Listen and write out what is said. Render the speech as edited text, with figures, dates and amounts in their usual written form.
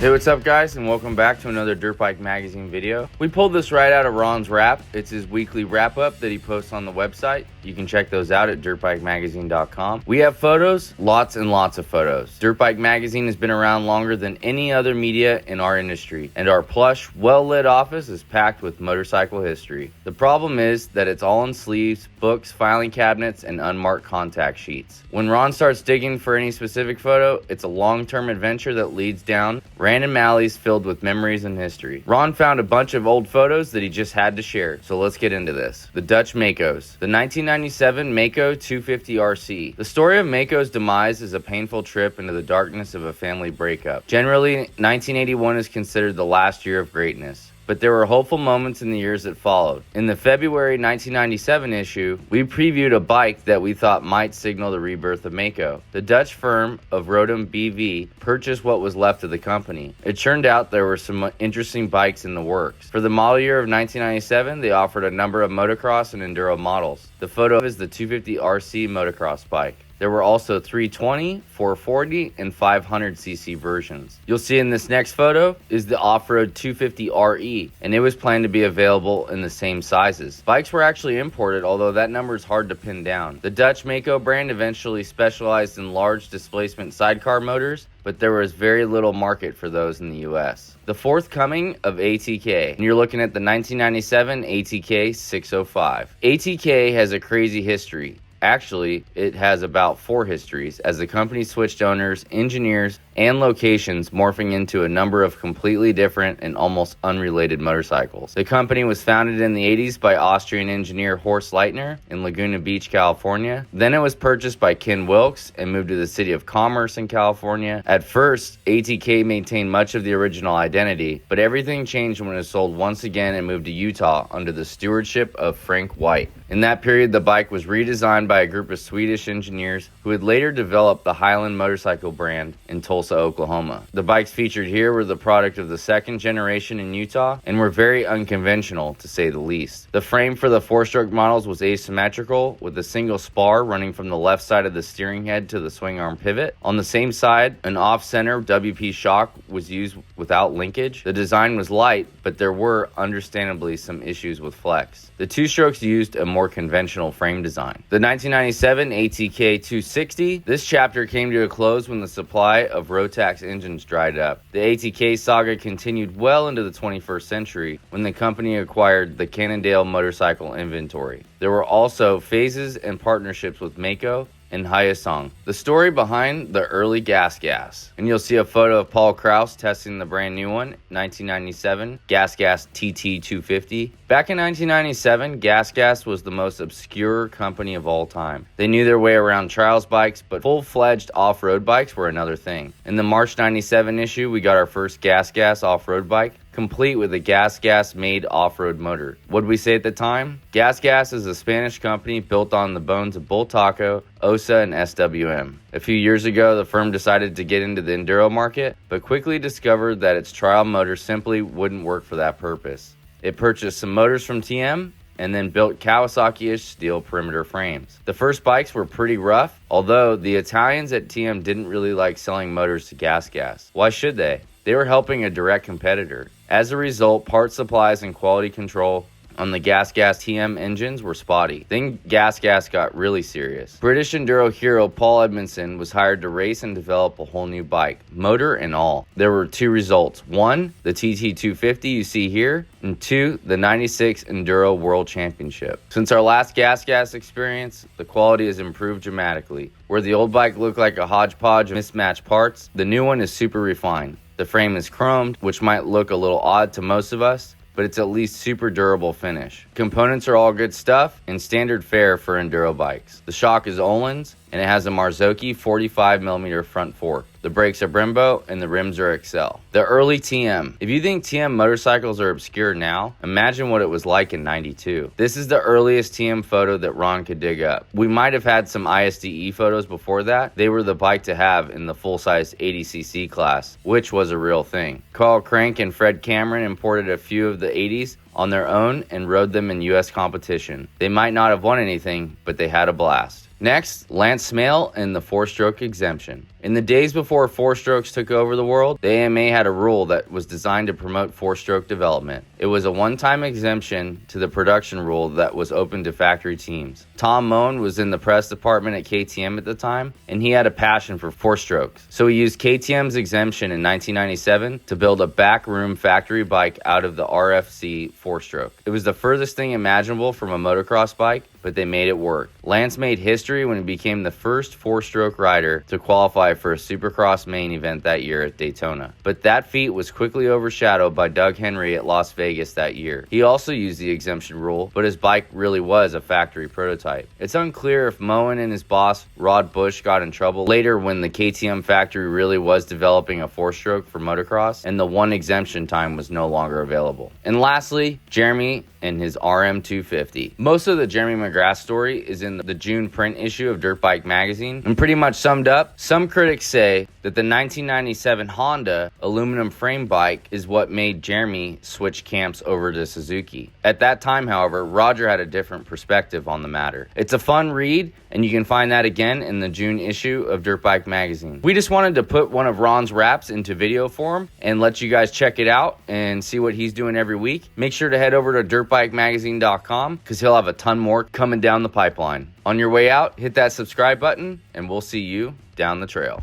Hey, what's up guys, and welcome back to another Dirtbike magazine video. We pulled this right out of Ron's wrap. It's his weekly wrap up that he posts on the website. You can check those out at dirtbikemagazine.com. We have photos, lots and lots of photos. Dirtbike magazine has been around longer than any other media in our industry, and our plush, well-lit office is packed with motorcycle history. The problem is that it's all in sleeves, books, filing cabinets, and unmarked contact sheets. When Ron starts digging for any specific photo, it's a long-term adventure that leads down random alleys filled with memories and history. Ron found a bunch of old photos that he just had to share, so let's get into this. The Dutch Maicos. The 1997 Maico 250 RC. The story of Maico's demise is a painful trip into the darkness of a family breakup. Generally, 1981 is considered the last year of greatness, but there were hopeful moments in the years that followed. In the February 1997 issue, we previewed a bike that we thought might signal the rebirth of Maico. The Dutch firm of Rotem BV purchased what was left of the company. It turned out there were some interesting bikes in the works. For the model year of 1997, they offered a number of motocross and enduro models. The photo is the 250 RC motocross bike. There were also 320, 440, and 500cc versions. You'll see in this next photo is the off-road 250 RE, and it was planned to be available in the same sizes. Bikes were actually imported, although that number is hard to pin down. The Dutch Maico brand eventually specialized in large displacement sidecar motors, but there was very little market for those in the US. The forthcoming of ATK, and you're looking at the 1997 ATK 605. ATK has a crazy history. Actually, it has about 4 histories, as the company switched owners, engineers, and locations, morphing into a number of completely different and almost unrelated motorcycles. The company was founded in the 80s by Austrian engineer Horst Leitner in Laguna Beach, California. Then it was purchased by Ken Wilkes and moved to the city of Commerce in California. At first, ATK maintained much of the original identity, but everything changed when it was sold once again and moved to Utah under the stewardship of Frank White. In that period, the bike was redesigned by a group of Swedish engineers who would later develop the Highland motorcycle brand in Tulsa, Oklahoma. The bikes featured here were the product of the second generation in Utah and were very unconventional, to say the least. The frame for the 4-stroke models was asymmetrical, with a single spar running from the left side of the steering head to the swing arm pivot. On the same side, an off-center WP shock was used without linkage. The design was light, but there were understandably some issues with flex. The 2-strokes used a more conventional frame design. The 1997 ATK 260. This chapter came to a close when the supply of Rotax engines dried up. The ATK saga continued well into the 21st century when the company acquired the Cannondale motorcycle inventory. There were also phases and partnerships with Maico and Hyosung. The story behind the early Gas, and you'll see a photo of Paul Krause testing the brand new one, 1997 Gas TT 250. Back in 1997, Gas was the most obscure company of all time. They knew their way around trials bikes, but full-fledged off-road bikes were another thing. In the March 97 issue, we got our first Gas off-road bike, complete with a Gas made off-road motor. What'd we say at the time? Gas is a Spanish company built on the bones of Bultaco, OSA, and SWM. A few years ago, the firm decided to get into the enduro market, but quickly discovered that its trial motor simply wouldn't work for that purpose. It purchased some motors from TM and then built Kawasaki-ish steel perimeter frames. The first bikes were pretty rough, although the Italians at TM didn't really like selling motors to Gas. Why should they? They were helping a direct competitor. As a result, part supplies and quality control on the Gas TM engines were spotty. Then Gas got really serious. British enduro hero Paul Edmondson was hired to race and develop a whole new bike, motor and all. There were 2 results. 1, the TT 250 you see here, and 2, the 96 Enduro World Championship. Since our last Gas experience, the quality has improved dramatically. Where the old bike looked like a hodgepodge of mismatched parts, the new one is super refined. The frame is chromed, which might look a little odd to most of us, but it's at least super durable finish. Components are all good stuff and standard fare for enduro bikes. The shock is Öhlins, and it has a Marzocchi 45mm front fork. The brakes are Brembo, and the rims are Excel. The early TM. If you think TM motorcycles are obscure now, imagine what it was like in '92. This is the earliest TM photo that Ron could dig up. We might have had some ISDE photos before that. They were the bike to have in the full-size 80cc class, which was a real thing. Carl Crank and Fred Cameron imported a few of the 80s on their own and rode them in US competition. They might not have won anything, but they had a blast. Next, Lance Smale and the 4-stroke exemption. In the days before four-strokes took over the world, the AMA had a rule that was designed to promote four-stroke development. It was a one-time exemption to the production rule that was open to factory teams. Tom Moen was in the press department at KTM at the time, and he had a passion for four-strokes. So he used KTM's exemption in 1997 to build a backroom factory bike out of the RFC four-stroke. It was the furthest thing imaginable from a motocross bike, but they made it work. Lance made history when he became the first four-stroke rider to qualify for a Supercross main event that year at Daytona. But that feat was quickly overshadowed by Doug Henry at Las Vegas that year. He also used the exemption rule, but his bike really was a factory prototype. It's unclear if Moen and his boss Rod Bush got in trouble later when the KTM factory really was developing a four-stroke for motocross and the one exemption time was no longer available. And lastly, Jeremy and his RM250. Most of the Jeremy McGrath story is in the June print issue of Dirtbike magazine, and pretty much summed up, some critics say that the 1997 Honda aluminum frame bike is what made Jeremy switch camps over to Suzuki. At that time, however, Roger had a different perspective on the matter. It's a fun read, and you can find that again in the June issue of Dirtbike magazine. We just wanted to put one of Ron's raps into video form and let you guys check it out and see what he's doing every week. Make sure to head over to dirtbikemagazine.com because he'll have a ton more coming down the pipeline. On your way out, hit that subscribe button, and we'll see you down the trail.